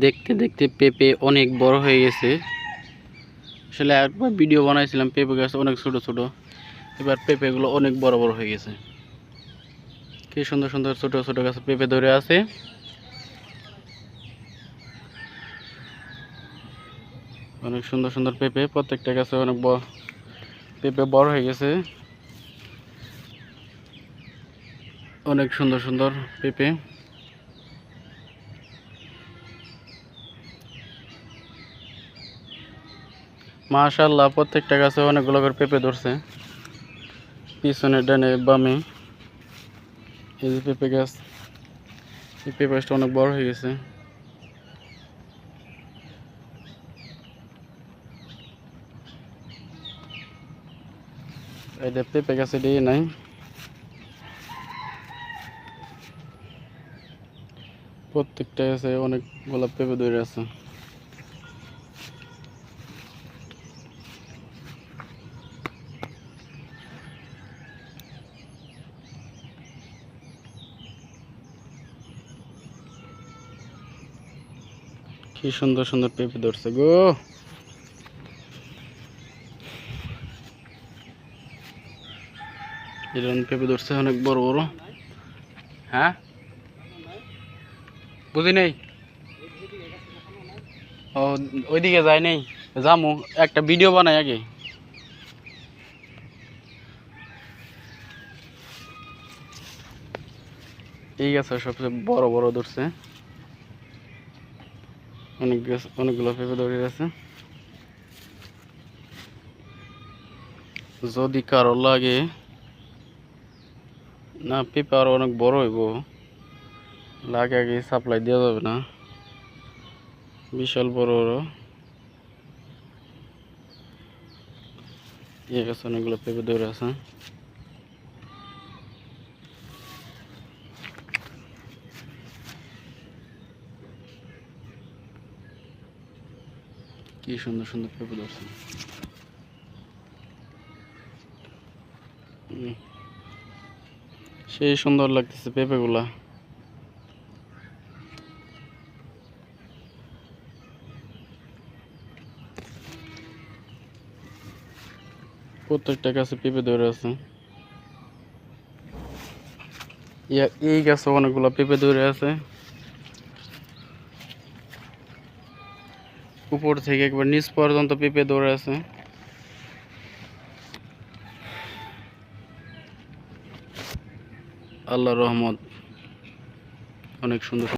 দেখতে দেখতে পেঁপে অনেক বড় হয়ে গেছে। আসলে একবার ভিডিও বানাইছিলাম, পেঁপে গাছ অনেক ছোট ছোট, এবার পেঁপেগুলো অনেক বড় বড় হয়ে গেছে। কি সুন্দর সুন্দর ছোট ছোট গাছে পেঁপে ধরে আছে। অনেক সুন্দর সুন্দর পেঁপে, প্রত্যেকটা গাছে অনেক পেঁপে বড় হয়ে গেছে। অনেক সুন্দর সুন্দর পেঁপে। মাশাআল্লাহ, প্রত্যেকটা গাছে অনেকগুলো করে পেঁপে ধরছে। পিছনে ডানে বামে এই যে পেঁপে গাছ, এই পেঁপে গাছটা অনেক বড় হয়ে গেছে। এটা পেঁপে গাছে দিয়ে নাই, প্রত্যেকটা গাছে অনেকগুলো পেঁপে ধরে আছে। কি সুন্দর সুন্দর পেঁপে ধরছে গো। এরকম পেঁপে ধরছে অনেক বড় বড়। হ্যাঁ, বুঝি নেই। ও, ওইদিকে যাই নেই, যামু একটা ভিডিও বানাই আগে। এই গাছে সবচেয়ে বড় বড় ধরছে, অনেকগুলো পেঁপে ধরে আছে। যদি কারো লাগে, না পেঁপে আরো অনেক বড় হইব, লাগে আগে সাপ্লাই দেওয়া যাবে না, বিশাল বড় বড়। এই গাছে অনেকগুলো পেঁপে ধরে আছে। কি সুন্দর সুন্দর পেঁপে ধরছে। সেই সুন্দর লাগতেছে পেঁপেগুলা। প্রত্যেকটা গাছে পেঁপে ধরে আছে। এই গাছে অনেকগুলো পেঁপে ধরে আছে, উপর থেকে একবার নিচ পর্যন্ত পেঁপে ধরে আছে। আল্লাহর রহমত, অনেক সুন্দর।